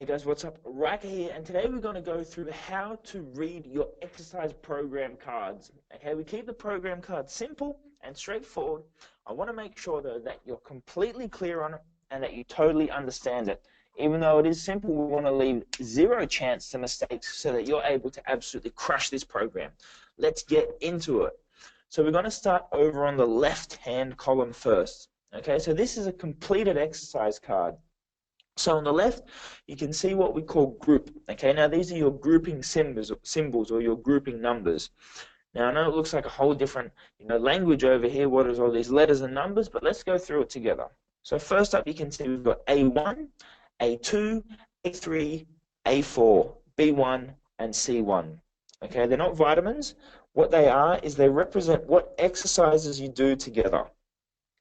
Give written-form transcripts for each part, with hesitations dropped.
Hey guys, what's up? Raka here, and today we're going to go through how to read your exercise program cards. Okay, we keep the program cards simple and straightforward. I want to make sure though that you're completely clear on it and that you totally understand it. Even though it is simple, we want to leave zero chance to mistakes so that you're able to absolutely crush this program. Let's get into it. So we're going to start over on the left-hand column first. Okay, so this is a completed exercise card. So on the left, you can see what we call group. Okay, now these are your grouping symbols or your grouping numbers. Now I know it looks like a whole different, language over here. What is all these letters and numbers? But let's go through it together. So first up, you can see we've got A1, A2, A3, A4, B1, and C1. Okay, they're not vitamins. What they are is they represent what exercises you do together.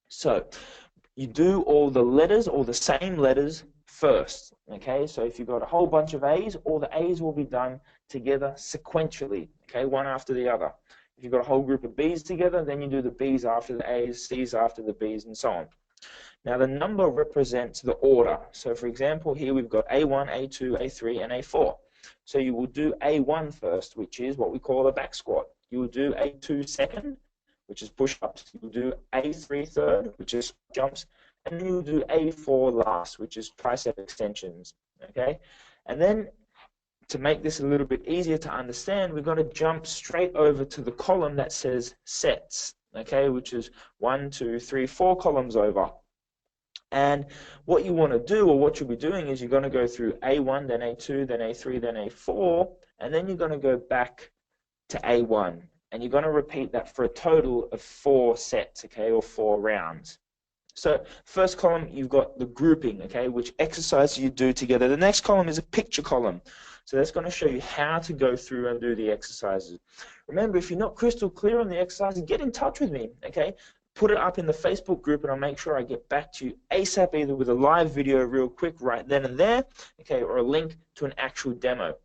So you do all the letters, all the same letters first. Okay, so if you've got a whole bunch of A's, all the A's will be done together sequentially, okay, one after the other. If you've got a whole group of B's together, then you do the B's after the A's, C's after the B's, and so on. Now the number represents the order. So for example, here we've got A1, A2, A3, and A4. So you will do A1 first, which is what we call a back squat. You will do A2 second, which is push-ups. You will do A3 third, which is jumps, and then you'll do A4 last, which is tricep extensions, okay? And then to make this a little bit easier to understand, we're going to jump straight over to the column that says sets, okay, which is 1, 2, 3, 4 columns over. And what you want to do, or what you'll be doing, is you're going to go through A1, then A2, then A3, then A4, and then you're going to go back to A1. And you're going to repeat that for a total of 4 sets, okay, or 4 rounds. So first column, you've got the grouping, okay, which exercises you do together. The next column is a picture column. So that's going to show you how to go through and do the exercises. Remember, if you're not crystal clear on the exercises, get in touch with me, okay? Put it up in the Facebook group, and I'll make sure I get back to you ASAP, either with a live video real quick right then and there, okay, or a link to an actual demo.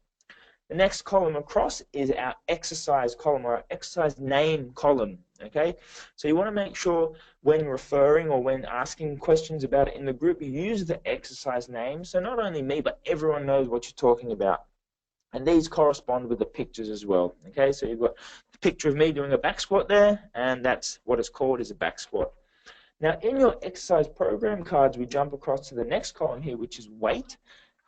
The next column across is our exercise column, or our exercise name column, okay? So you want to make sure when referring or when asking questions about it in the group, you use the exercise name, so not only me, but everyone knows what you're talking about. And these correspond with the pictures as well, okay? So you've got the picture of me doing a back squat there, and that's what it's called, is a back squat. Now, in your exercise program cards, we jump across to the next column here, which is weight.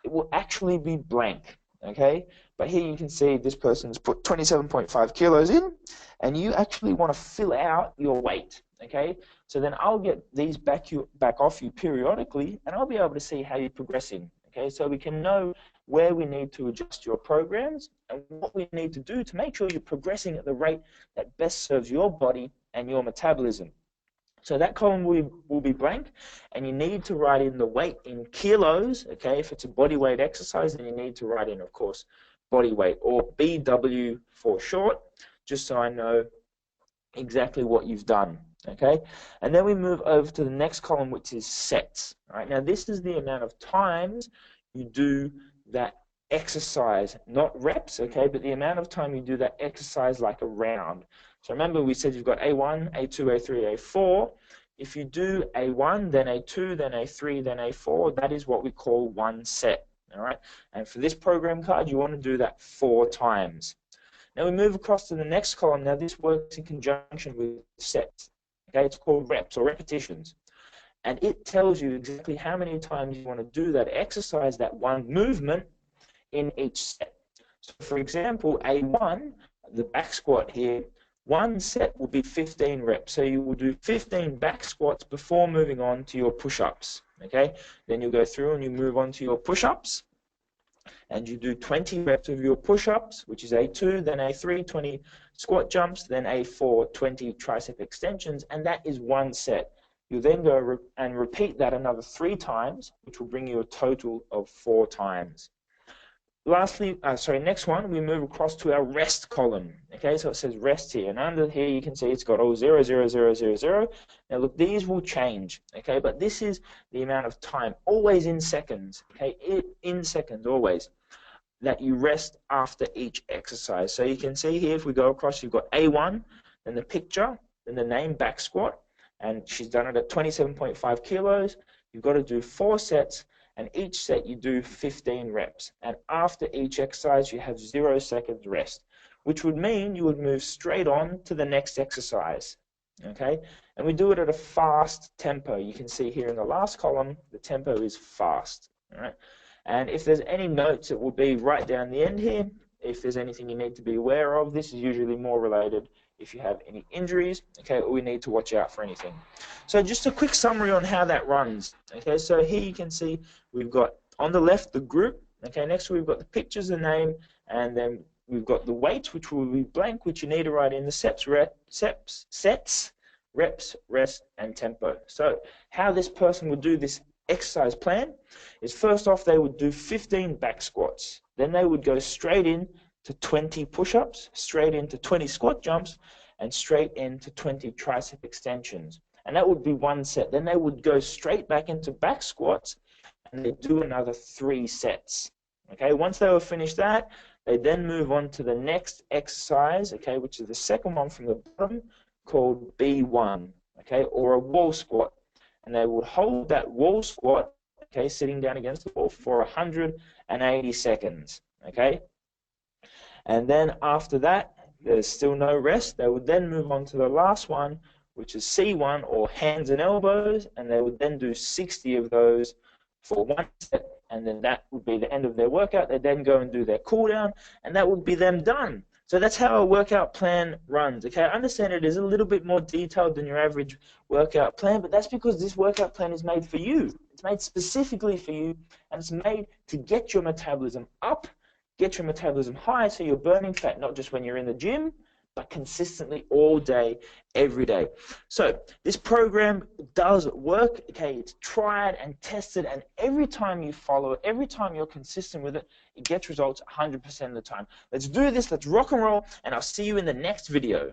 It will actually be blank. Okay, but here you can see this person's put 27.5 kilos in, and you actually want to fill out your weight. Okay, so then I'll get these back off you periodically, and I'll be able to see how you're progressing. Okay, so we can know where we need to adjust your programs and what we need to do to make sure you're progressing at the rate that best serves your body and your metabolism. So that column will be blank, and you need to write in the weight in kilos, okay? If it's a body weight exercise, then you need to write in, of course, body weight, or BW for short, just so I know exactly what you've done, okay? And then we move over to the next column, which is sets, all right? Now, this is the amount of times you do that exercise, not reps, okay, but the amount of time you do that exercise like a round. So remember, we said you've got A1, A2, A3, A4. If you do A1, then A2, then A3, then A4, that is what we call one set, all right? And for this program card, you want to do that 4 times. Now we move across to the next column. Now this works in conjunction with sets, okay? It's called reps or repetitions. And it tells you exactly how many times you want to do that exercise, that one movement, in each set. So for example, A1, the back squat here, one set will be 15 reps. So you will do 15 back squats before moving on to your push-ups, okay? Then you'll go through and you move on to your push-ups, and you do 20 reps of your push-ups, which is A2, then A3, 20 squat jumps, then A4, 20 tricep extensions, and that is one set. You then go and repeat that another 3 times, which will bring you a total of 4 times. Lastly, next one, we move across to our rest column. Okay, so it says rest here, and under here you can see it's got all 0, 0, 0, 0, 0. Now look, these will change, okay, but this is the amount of time, always in seconds, okay, in seconds always, that you rest after each exercise. So you can see here, if we go across, you've got A1, then the picture, then the name back squat, and she's done it at 27.5 kilos. You've got to do 4 sets, and each set you do 15 reps. And after each exercise, you have 0 seconds rest, which would mean you would move straight on to the next exercise. Okay, and we do it at a fast tempo. You can see here in the last column, the tempo is fast. All right, and if there's any notes, it will be right down the end here. If there's anything you need to be aware of, this is usually more related if you have any injuries, okay, or we need to watch out for anything. So just a quick summary on how that runs. Okay, so here you can see we've got on the left the group. Okay, next we've got the pictures, the name, and then we've got the weight, which will be blank, which you need to write in the sets, reps, rest, and tempo. So how this person would do this exercise plan is, first off, they would do 15 back squats. Then they would go straight in to 20 push-ups, straight into 20 squat jumps, and straight into 20 tricep extensions. And that would be one set. Then they would go straight back into back squats, and they do another 3 sets. Okay, once they were finished that, they then move on to the next exercise, okay, which is the second one from the bottom, called B1, okay, or a wall squat. And they would hold that wall squat, okay, sitting down against the wall for 180 seconds, okay. And then after that, there's still no rest. They would then move on to the last one, which is C1, or hands and elbows, and they would then do 60 of those for 1 set, and then that would be the end of their workout. They then go and do their cool down, and that would be them done. So that's how a workout plan runs. Okay, I understand it is a little bit more detailed than your average workout plan, but that's because this workout plan is made for you. It's made specifically for you, and it's made to get your metabolism up, get your metabolism high, so you're burning fat not just when you're in the gym, but consistently all day, every day. So this program does work. Okay, it's tried and tested, and every time you follow it, every time you're consistent with it, it gets results 100% of the time. Let's do this, let's rock and roll, and I'll see you in the next video.